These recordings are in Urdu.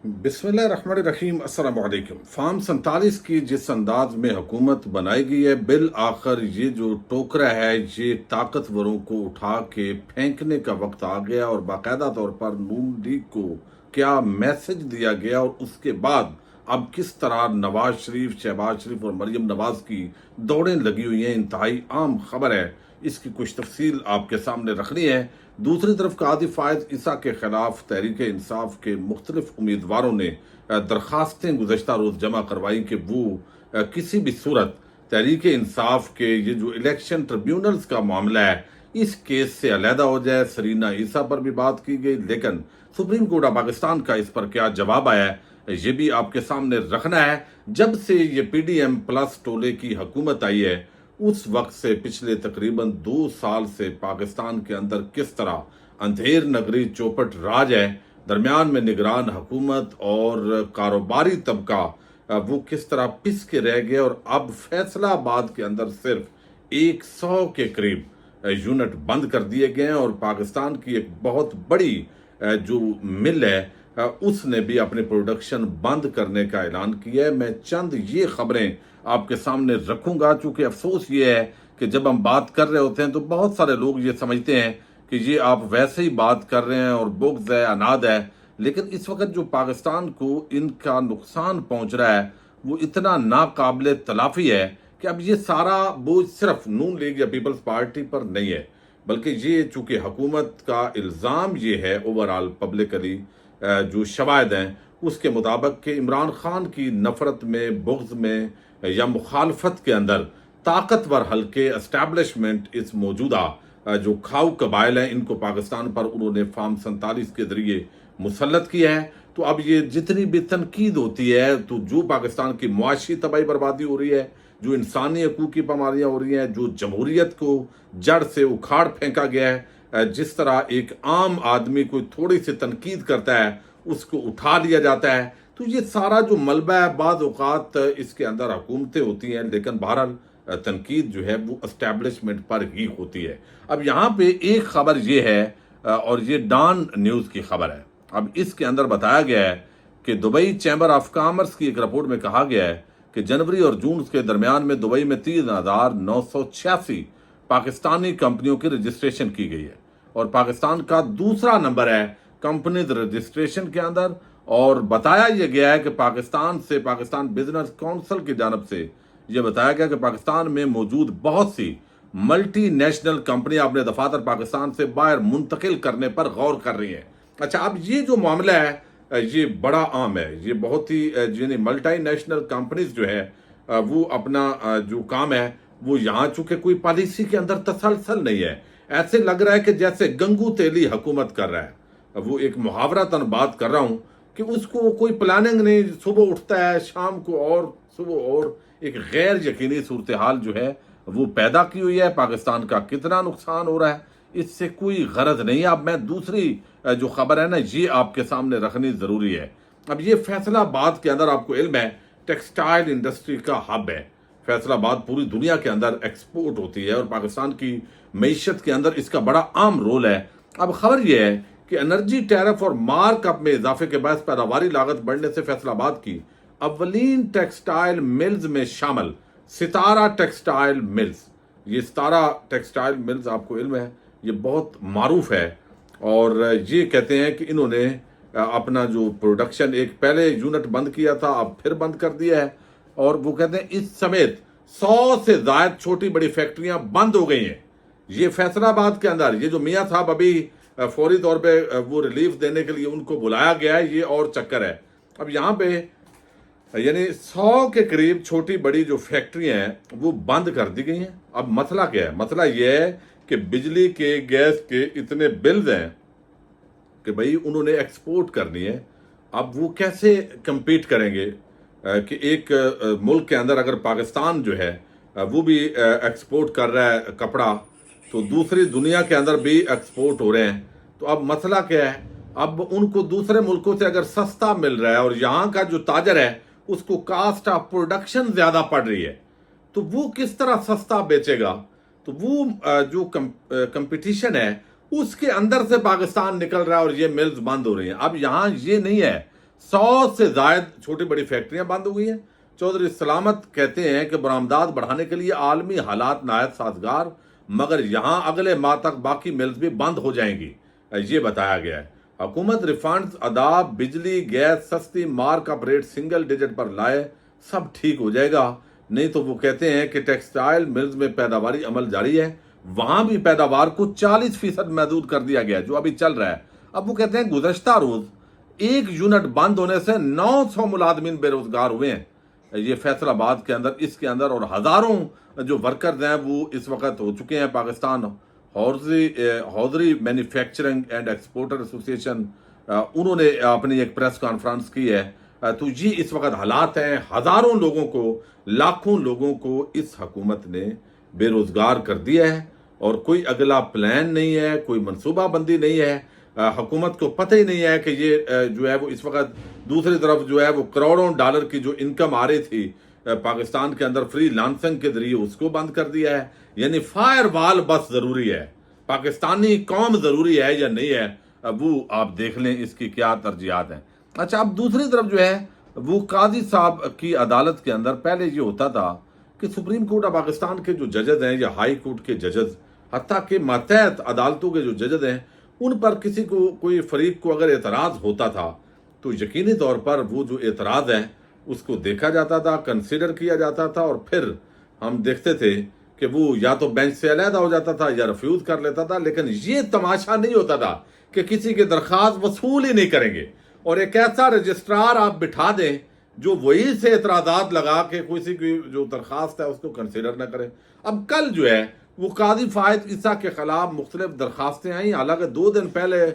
بسم اللہ الرحمن الرحیم۔ السلام علیکم۔ فارم 47 کی جس انداز میں حکومت بنائی گئی ہے، بالآخر یہ جو ٹوکرا ہے یہ طاقتوروں کو اٹھا کے پھینکنے کا وقت آ گیا، اور باقاعدہ طور پر نون لیگ کو کیا میسج دیا گیا اور اس کے بعد اب کس طرح نواز شریف، شہباز شریف اور مریم نواز کی دوڑیں لگی ہوئی ہیں، انتہائی عام خبر ہے۔ اس کی کچھ تفصیل آپ کے سامنے رکھنی ہے۔ دوسری طرف قاضی فائز عیسیٰ کے خلاف تحریک انصاف کے مختلف امیدواروں نے درخواستیں گزشتہ روز جمع کروائی کہ وہ کسی بھی صورت تحریک انصاف کے یہ جو الیکشن ٹریبیونلز کا معاملہ ہے اس کیس سے علیحدہ ہو جائے۔ سرینا عیسیٰ پر بھی بات کی گئی، لیکن سپریم کورٹ آف پاکستان کا اس پر کیا جواب آیا ہے یہ بھی آپ کے سامنے رکھنا ہے۔ جب سے یہ پی ڈی ایم پلس ٹولے کی حکومت آئی ہے اس وقت سے پچھلے تقریباً 2 سال سے پاکستان کے اندر کس طرح اندھیر نگری چوپٹ راج ہے، درمیان میں نگران حکومت اور کاروباری طبقہ وہ کس طرح پس کے رہ گئے، اور اب فیصلہ آباد کے اندر صرف 100 کے قریب یونٹ بند کر دیے گئے ہیں، اور پاکستان کی ایک بہت بڑی جو مل ہے اس نے بھی اپنی پروڈکشن بند کرنے کا اعلان کیا ہے۔ میں چند یہ خبریں آپ کے سامنے رکھوں گا، چونکہ افسوس یہ ہے کہ جب ہم بات کر رہے ہوتے ہیں تو بہت سارے لوگ یہ سمجھتے ہیں کہ یہ آپ ویسے ہی بات کر رہے ہیں اور بغض ہے، اناد ہے، لیکن اس وقت جو پاکستان کو ان کا نقصان پہنچ رہا ہے وہ اتنا ناقابل تلافی ہے کہ اب یہ سارا بوجھ صرف نون لیگ یا پیپلز پارٹی پر نہیں ہے، بلکہ یہ چونکہ حکومت کا الزام یہ ہے اوورال پبلکلی جو شواہد ہیں اس کے مطابق کہ عمران خان کی نفرت میں، بغض میں یا مخالفت کے اندر طاقتور حلقے اسٹیبلشمنٹ اس موجودہ جو کھاؤ قبائل ہیں ان کو پاکستان پر انہوں نے فارم 47 کے ذریعے مسلط کیا ہے۔ تو اب یہ جتنی بھی تنقید ہوتی ہے تو جو پاکستان کی معاشی تباہی بربادی ہو رہی ہے، جو انسانی حقوق کی پامالیاں ہو رہی ہیں، جو جمہوریت کو جڑ سے اکھاڑ پھینکا گیا ہے، جس طرح ایک عام آدمی کوئی تھوڑی سی تنقید کرتا ہے اس کو اٹھا لیا جاتا ہے، تو یہ سارا جو ملبہ ہے بعض اوقات اس کے اندر حکومتیں ہوتی ہیں، لیکن بہرحال تنقید جو ہے وہ اسٹیبلشمنٹ پر ہی ہوتی ہے۔ اب یہاں پہ ایک خبر یہ ہے اور یہ ڈان نیوز کی خبر ہے۔ اب اس کے اندر بتایا گیا ہے کہ دبئی چیمبر آف کامرس کی ایک رپورٹ میں کہا گیا ہے کہ جنوری اور جون کے درمیان میں دبئی میں 3,986 پاکستانی کمپنیوں کی رجسٹریشن کی گئی ہے، اور پاکستان کا دوسرا نمبر ہے کمپنیز رجسٹریشن کے اندر۔ اور بتایا یہ گیا ہے کہ پاکستان بزنس کونسل کی جانب سے یہ بتایا گیا کہ پاکستان میں موجود بہت سی ملٹی نیشنل کمپنیاں اپنے دفاتر پاکستان سے باہر منتقل کرنے پر غور کر رہی ہیں۔ اچھا، اب یہ جو معاملہ ہے یہ بڑا عام ہے، یہ بہت ہی یعنی ملٹی نیشنل کمپنیز جو ہے وہ اپنا جو کام ہے وہ یہاں چونکہ کوئی پالیسی کے اندر تسلسل نہیں ہے، ایسے لگ رہا ہے کہ جیسے گنگو تیلی حکومت کر رہا ہے۔ وہ ایک محاورتاً بات کر رہا ہوں کہ اس کو کوئی پلاننگ نہیں، صبح اٹھتا ہے شام کو اور صبح اور، ایک غیر یقینی صورتحال جو ہے وہ پیدا کی ہوئی ہے۔ پاکستان کا کتنا نقصان ہو رہا ہے اس سے کوئی غرض نہیں ہے۔ اب میں دوسری جو خبر ہے نا یہ آپ کے سامنے رکھنی ضروری ہے۔ اب یہ فیصل آباد کے اندر آپ کو علم ہے ٹیکسٹائل انڈسٹری کا ہب ہے، فیصل آباد پوری دنیا کے اندر ایکسپورٹ ہوتی ہے اور پاکستان کی معیشت کے اندر اس کا بڑا عام رول ہے۔ اب خبر یہ ہے کہ انرجی ٹیرف اور مارک اپ میں اضافے کے باعث پیداواری لاگت بڑھنے سے فیصل آباد کی اولین ٹیکسٹائل ملز میں شامل ستارہ ٹیکسٹائل ملز، یہ ستارہ ٹیکسٹائل ملز آپ کو علم ہے یہ بہت معروف ہے، اور یہ کہتے ہیں کہ انہوں نے اپنا جو پروڈکشن ایک پہلے یونٹ بند کیا تھا اب پھر بند کر دیا ہے، اور وہ کہتے ہیں اس سمیت 100 سے زائد چھوٹی بڑی فیکٹریاں بند ہو گئی ہیں۔ یہ فیصل آباد کے اندر یہ جو میاں صاحب ابھی فوری طور پہ وہ ریلیف دینے کے لیے ان کو بلایا گیا ہے، یہ اور چکر ہے۔ اب یہاں پہ یعنی 100 کے قریب چھوٹی بڑی جو فیکٹریاں ہیں وہ بند کر دی گئی ہیں۔ اب مسئلہ کیا ہے؟ مسئلہ یہ ہے کہ بجلی کے، گیس کے اتنے بلز ہیں کہ بھئی انہوں نے ایکسپورٹ کرنی ہے، اب وہ کیسے کمپیٹ کریں گے کہ ایک ملک کے اندر اگر پاکستان جو ہے وہ بھی ایکسپورٹ کر رہا ہے کپڑا تو دوسری دنیا کے اندر بھی ایکسپورٹ ہو رہے ہیں، تو اب مسئلہ کیا ہے؟ اب ان کو دوسرے ملکوں سے اگر سستا مل رہا ہے اور یہاں کا جو تاجر ہے اس کو کاسٹ آف پروڈکشن زیادہ پڑ رہی ہے تو وہ کس طرح سستا بیچے گا؟ تو وہ جو کمپٹیشن ہے اس کے اندر سے پاکستان نکل رہا ہے اور یہ ملز بند ہو رہی ہیں۔ اب یہاں یہ نہیں ہے 100 سے زائد چھوٹی بڑی فیکٹریاں بند ہوئی ہیں۔ چودھری سلامت کہتے ہیں کہ برآمدات بڑھانے کے لیے عالمی حالات نہایت سازگار، مگر یہاں اگلے ماہ تک باقی ملز بھی بند ہو جائیں گی، یہ بتایا گیا ہے۔ حکومت ریفنڈز ادا، بجلی گیس سستی، mark up rate single digit پر لائے، سب ٹھیک ہو جائے گا۔ نہیں تو وہ کہتے ہیں کہ ٹیکسٹائل ملز میں پیداواری عمل جاری ہے، وہاں بھی پیداوار کو 40% محدود کر دیا گیا جو ابھی چل رہا ہے۔ اب وہ کہتے ہیں گزشتہ روز 1 یونٹ بند ہونے سے 900 ملازمین بے روزگار ہوئے ہیں، یہ فیصل آباد کے اندر، اس کے اندر، اور ہزاروں جو ورکرز ہیں وہ اس وقت ہو چکے ہیں۔ پاکستان ہاؤزری مینوفیکچرنگ اینڈ ایکسپورٹر ایسوسی ایشن، انہوں نے اپنی ایک پریس کانفرنس کی ہے، تو یہ اس وقت حالات ہیں۔ ہزاروں لوگوں کو، لاکھوں لوگوں کو اس حکومت نے بے روزگار کر دیا ہے، اور کوئی اگلا پلان نہیں ہے، کوئی منصوبہ بندی نہیں ہے۔ حکومت کو پتہ ہی نہیں ہے کہ یہ جو ہے وہ اس وقت دوسری طرف جو ہے وہ کروڑوں ڈالر کی جو انکم آ رہی تھی پاکستان کے اندر فری لانسنگ کے ذریعے، اس کو بند کر دیا ہے۔ یعنی فائر وال بس ضروری ہے، پاکستانی قوم ضروری ہے یا نہیں ہے، وہ آپ دیکھ لیں اس کی کیا ترجیحات ہیں۔ اچھا، اب دوسری طرف جو ہے وہ قاضی صاحب کی عدالت کے اندر پہلے یہ ہوتا تھا کہ سپریم کورٹ آف پاکستان کے جو ججز ہیں یا ہائی کورٹ کے ججز، حتیٰ کہ ماتحت عدالتوں کے جو ججز ہیں، ان پر کسی کو، کوئی فریق کو اگر اعتراض ہوتا تھا تو یقینی طور پر وہ جو اعتراض ہے اس کو دیکھا جاتا تھا، کنسیڈر کیا جاتا تھا، اور پھر ہم دیکھتے تھے کہ وہ یا تو بینچ سے علیحدہ ہو جاتا تھا یا ریفیوز کر لیتا تھا۔ لیکن یہ تماشا نہیں ہوتا تھا کہ کسی کی درخواست وصول ہی نہیں کریں گے، اور ایک ایسا رجسٹرار آپ بٹھا دیں جو وہی سے اعتراضات لگا کے کسی کی جو درخواست ہے اس کو کنسیڈر نہ کرے۔ اب کل جو ہے وہ قاضی فائد عیسیٰ کے خلاف مختلف درخواستیں آئیں، حالانکہ 2 دن پہلے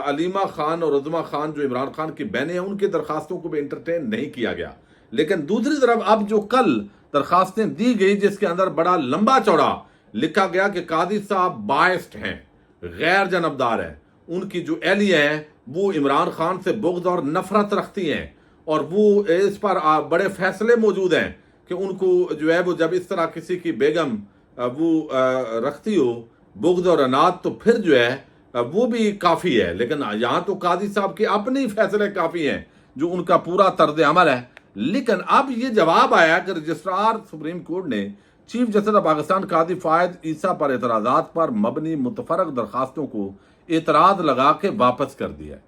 علیمہ خان اور عظمہ خان جو عمران خان کی بہنیں ہیں ان کی درخواستوں کو بھی انٹرٹین نہیں کیا گیا۔ لیکن دوسری طرف اب جو کل درخواستیں دی گئی، جس کے اندر بڑا لمبا چوڑا لکھا گیا کہ قاضی صاحب بائسڈ ہیں، غیر جانبدار ہیں، ان کی جو اہلیہ ہیں وہ عمران خان سے بغض اور نفرت رکھتی ہیں، اور وہ اس پر بڑے فیصلے موجود ہیں کہ ان کو جو ہے وہ جب اس طرح کسی کی بیگم وہ رکھتی ہو بغض اور عناد، تو پھر جو ہے وہ بھی کافی ہے۔ لیکن یہاں تو قاضی صاحب کے اپنے فیصلے کافی ہیں جو ان کا پورا طرز عمل ہے۔ لیکن اب یہ جواب آیا کہ رجسٹرار سپریم کورٹ نے چیف جسٹس آف پاکستان قاضی فائد عیسیٰ پر اعتراضات پر مبنی متفرق درخواستوں کو اعتراض لگا کے واپس کر دیا ہے۔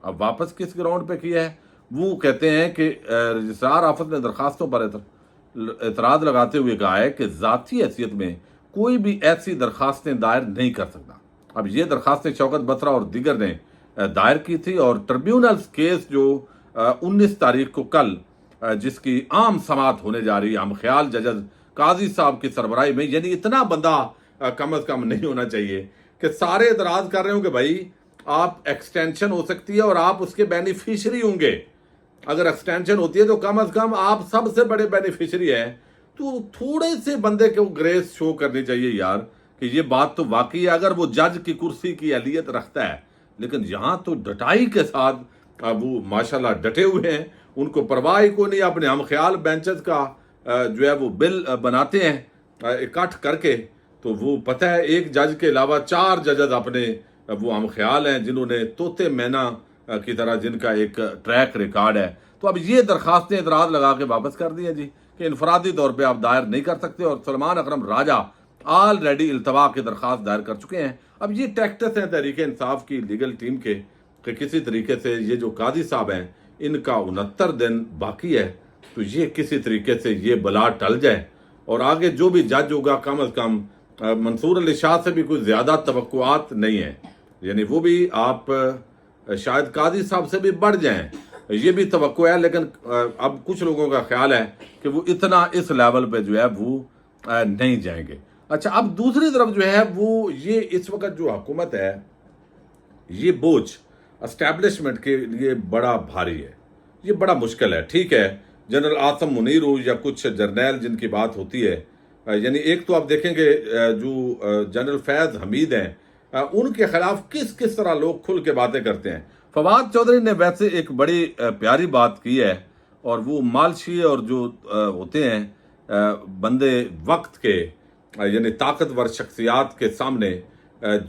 اب واپس کس گراؤنڈ پہ کیا ہے؟ وہ کہتے ہیں کہ رجسٹرار آفس نے درخواستوں پر اعتراض لگاتے ہوئے کہا ہے کہ ذاتی حیثیت میں کوئی بھی ایسی درخواستیں دائر نہیں کر سکتا۔ اب یہ درخواستیں شوکت بترا اور دیگر نے دائر کی تھی، اور ٹریبیونل کیس جو 19 تاریخ کو کل جس کی عام سماعت ہونے جا رہی ہے، ہم خیال ججز قاضی صاحب کی سربراہی میں، یعنی اتنا بندہ کم از کم نہیں ہونا چاہیے کہ سارے اعتراض کر رہے ہوں کہ بھائی آپ ایکسٹینشن ہو سکتی ہے اور آپ اس کے بینیفیشری ہوں گے، اگر ایکسٹینشن ہوتی ہے تو کم از کم آپ سب سے بڑے بینیفیشری ہیں، تو تھوڑے سے بندے کو گریس شو کرنی چاہیے یار، کہ یہ بات تو واقعی ہے اگر وہ جج کی کرسی کی اہلیت رکھتا ہے۔ لیکن یہاں تو ڈٹائی کے ساتھ وہ ماشاءاللہ ڈٹے ہوئے ہیں، ان کو پرواہ ہی کو نہیں، اپنے ہم خیال بینچز کا جو ہے وہ بل بناتے ہیں اکٹھ کر کے، تو وہ پتہ ہے ایک جج کے علاوہ 4 ججز اپنے وہ ہم خیال ہیں جنہوں نے طوطے مینا کی طرح جن کا ایک ٹریک ریکارڈ ہے۔ تو اب یہ درخواستیں اعتراض لگا کے واپس کر دی ہیں جی، کہ انفرادی طور پہ آپ دائر نہیں کر سکتے، اور سلمان اکرم راجہ آلریڈی التوا کی درخواست دائر کر چکے ہیں۔ اب یہ ٹیکٹس ہیں تحریک انصاف کی لیگل ٹیم کے کہ کسی طریقے سے یہ جو قاضی صاحب ہیں ان کا 69 دن باقی ہے، تو یہ کسی طریقے سے یہ بلا ٹل جائے، اور آگے جو بھی جج ہوگا کم از کم منصور علی شاہ سے بھی کوئی زیادہ توقعات نہیں ہیں، یعنی وہ بھی آپ شاید قاضی صاحب سے بھی بڑھ جائیں، یہ بھی توقع ہے۔ لیکن اب کچھ لوگوں کا خیال ہے کہ وہ اتنا اس لیول پہ جو ہے وہ نہیں جائیں گے۔ اچھا، اب دوسری طرف جو ہے وہ یہ اس وقت جو حکومت ہے، یہ بوجھ اسٹیبلشمنٹ کے لیے بڑا بھاری ہے، یہ بڑا مشکل ہے۔ ٹھیک ہے، جنرل عاصم منیر ہو یا کچھ جرنیل جن کی بات ہوتی ہے، یعنی ایک تو آپ دیکھیں کہ جو جنرل فیض حمید ہیں ان کے خلاف کس طرح لوگ کھل کے باتیں کرتے ہیں۔ فواد چودھری نے ویسے ایک بڑی پیاری بات کی ہے، اور وہ مالشی اور جو ہوتے ہیں بندے وقت کے، یعنی طاقتور شخصیات کے سامنے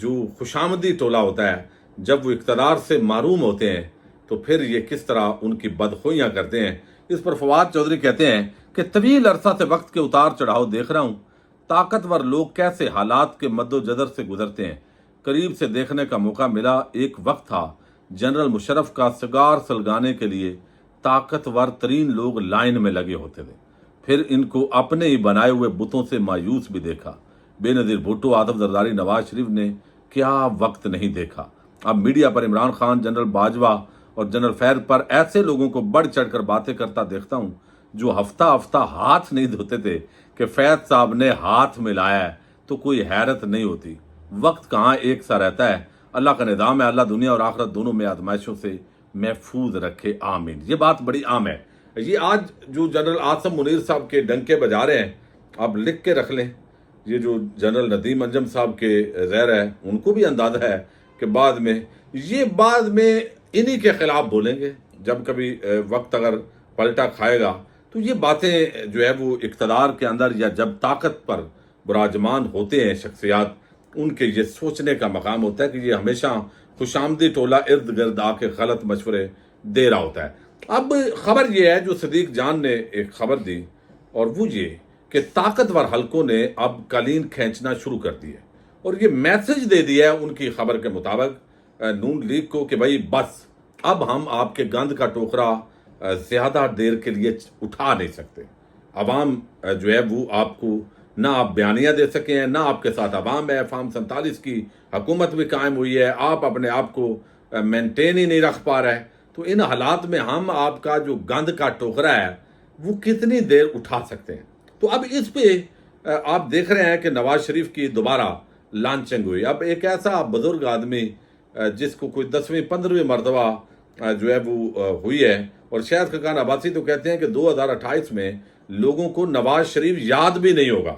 جو خوشامدی ٹولہ ہوتا ہے، جب وہ اقتدار سے محروم ہوتے ہیں تو پھر یہ کس طرح ان کی بدخوئیاں کرتے ہیں۔ اس پر فواد چودھری کہتے ہیں کہ طویل عرصہ سے وقت کے اتار چڑھاؤ دیکھ رہا ہوں، طاقتور لوگ کیسے حالات کے مد و جزر سے گزرتے ہیں۔ قریب سے دیکھنے کا موقع ملا، ایک وقت تھا جنرل مشرف کا سگار سلگانے کے لیے طاقتور ترین لوگ لائن میں لگے ہوتے تھے، پھر ان کو اپنے ہی بنائے ہوئے بتوں سے مایوس بھی دیکھا۔ بے نظیر بھٹو، آصف زرداری، نواز شریف نے کیا وقت نہیں دیکھا۔ اب میڈیا پر عمران خان، جنرل باجوہ اور جنرل فیض پر ایسے لوگوں کو بڑھ چڑھ کر باتیں کرتا دیکھتا ہوں جو ہفتہ ہفتہ ہاتھ نہیں دھوتے تھے کہ فیض صاحب نے ہاتھ ملایا ہے تو کوئی حیرت نہیں ہوتی۔ وقت کہاں ایک سا رہتا ہے، اللہ کا نظام ہے، اللہ دنیا اور آخرت دونوں میں آزمائشوں سے محفوظ رکھے، آمین۔ یہ بات بڑی عام ہے۔ یہ آج جو جنرل عاصم منیر صاحب کے ڈنکے بجا رہے ہیں، آپ لکھ کے رکھ لیں، یہ جو جنرل ندیم انجم صاحب کے زیر ہے، ان کو بھی اندازہ ہے کہ بعد میں انہی کے خلاف بولیں گے۔ جب کبھی وقت اگر پلٹا کھائے گا تو یہ باتیں جو ہے وہ اقتدار کے اندر یا جب طاقت پر براجمان ہوتے ہیں شخصیات، ان کے یہ سوچنے کا مقام ہوتا ہے کہ یہ ہمیشہ خوش آمدی ٹولہ ارد گرد آ کے غلط مشورے دے رہا ہوتا ہے۔ اب خبر یہ ہے جو صدیق جان نے ایک خبر دی، اور وہ یہ کہ طاقتور حلقوں نے اب قالین کھینچنا شروع کر دی ہے، اور یہ میسج دے دیا ہے ان کی خبر کے مطابق نون لیگ کو کہ بھائی بس، اب ہم آپ کے گند کا ٹوکرا زیادہ دیر کے لیے اٹھا نہیں سکتے۔ عوام جو ہے وہ آپ کو نہ آپ بیانیہ دے سکے ہیں، نہ آپ کے ساتھ عوام ہے، فارم 47 کی حکومت بھی قائم ہوئی ہے، آپ اپنے آپ کو مینٹین ہی نہیں رکھ پا رہے۔ تو ان حالات میں ہم آپ کا جو گند کا ٹوکرا ہے وہ کتنی دیر اٹھا سکتے ہیں؟ تو اب اس پہ آپ دیکھ رہے ہیں کہ نواز شریف کی دوبارہ لانچنگ ہوئی۔ اب ایک ایسا بزرگ آدمی جس کو کوئی 10ویں 15ویں مرتبہ جو ہے وہ ہوئی ہے، اور شاید خاقان عباسی تو کہتے ہیں کہ 2028 میں لوگوں کو نواز شریف یاد بھی نہیں ہوگا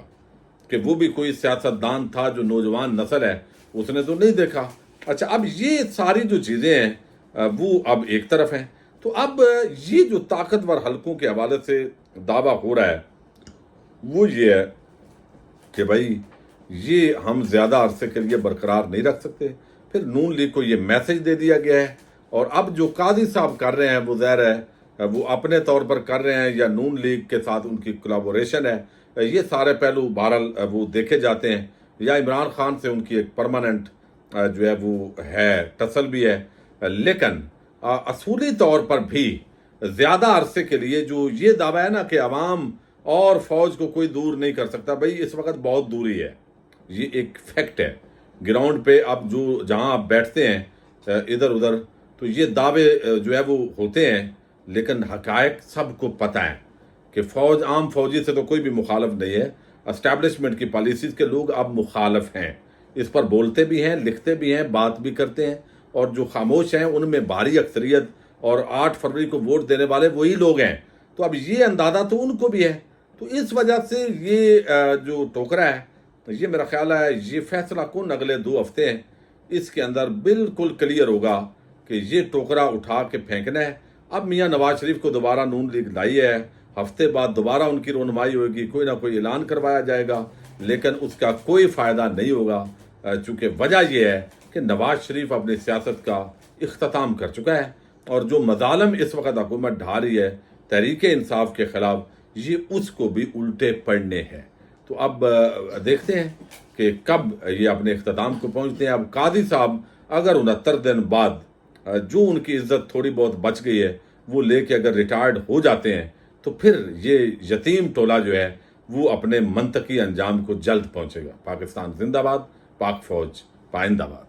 کہ وہ بھی کوئی سیاستدان تھا جو نوجوان نسل ہے اس نے تو نہیں دیکھا۔ اچھا، اب یہ ساری جو چیزیں ہیں وہ اب ایک طرف ہیں۔ تو اب یہ جو طاقتور حلقوں کے حوالے سے دعویٰ ہو رہا ہے وہ یہ ہے کہ بھائی یہ ہم زیادہ عرصے کے لیے برقرار نہیں رکھ سکتے۔ پھر نون لیگ کو یہ میسج دے دیا گیا ہے، اور اب جو قاضی صاحب کر رہے ہیں وہ ظاہر ہے وہ اپنے طور پر کر رہے ہیں یا نون لیگ کے ساتھ ان کی کولیبوریشن ہے، یہ سارے پہلو بہرحال وہ دیکھے جاتے ہیں، یا عمران خان سے ان کی ایک پرماننٹ جو ہے وہ ہے ٹسل بھی ہے۔ لیکن اصولی طور پر بھی زیادہ عرصے کے لیے جو یہ دعویٰ ہے نا کہ عوام اور فوج کو کوئی دور نہیں کر سکتا، بھائی اس وقت بہت دوری ہے، یہ ایک فیکٹ ہے۔ گراؤنڈ پہ اب جہاں آپ بیٹھتے ہیں ادھر ادھر تو یہ دعوے جو ہے وہ ہوتے ہیں، لیکن حقائق سب کو پتہ ہے کہ فوج، عام فوجی سے تو کوئی بھی مخالف نہیں ہے، اسٹیبلشمنٹ کی پالیسیز کے لوگ اب مخالف ہیں، اس پر بولتے بھی ہیں، لکھتے بھی ہیں، بات بھی کرتے ہیں، اور جو خاموش ہیں ان میں بھاری اکثریت اور 8 فروری کو ووٹ دینے والے وہی لوگ ہیں۔ تو اب یہ اندازہ تو ان کو بھی ہے، تو اس وجہ سے یہ جو ٹوکرا ہے یہ میرا خیال ہے یہ فیصلہ کن اگلے 2 ہفتے ہیں، اس کے اندر بالکل کلیئر ہوگا کہ یہ ٹوکرا اٹھا کے پھینکنا ہے۔ اب میاں نواز شریف کو دوبارہ نون لیگ لائی ہے، ہفتے بعد دوبارہ ان کی رونمائی ہوگی، کوئی نہ کوئی اعلان کروایا جائے گا، لیکن اس کا کوئی فائدہ نہیں ہوگا، چونکہ وجہ یہ ہے کہ نواز شریف اپنی سیاست کا اختتام کر چکا ہے، اور جو مظالم اس وقت حکومت ڈھا رہی ہے تحریک انصاف کے خلاف، یہ اس کو بھی الٹے پڑنے ہیں۔ تو اب دیکھتے ہیں کہ کب یہ اپنے اختتام کو پہنچتے ہیں۔ اب قاضی صاحب اگر 69 دن بعد جو ان کی عزت تھوڑی بہت بچ گئی ہے وہ لے کے اگر ریٹائرڈ ہو جاتے ہیں تو پھر یہ یتیم ٹولہ جو ہے وہ اپنے منطقی انجام کو جلد پہنچے گا۔ پاکستان زندہ باد، پاک فوج پائندہ باد۔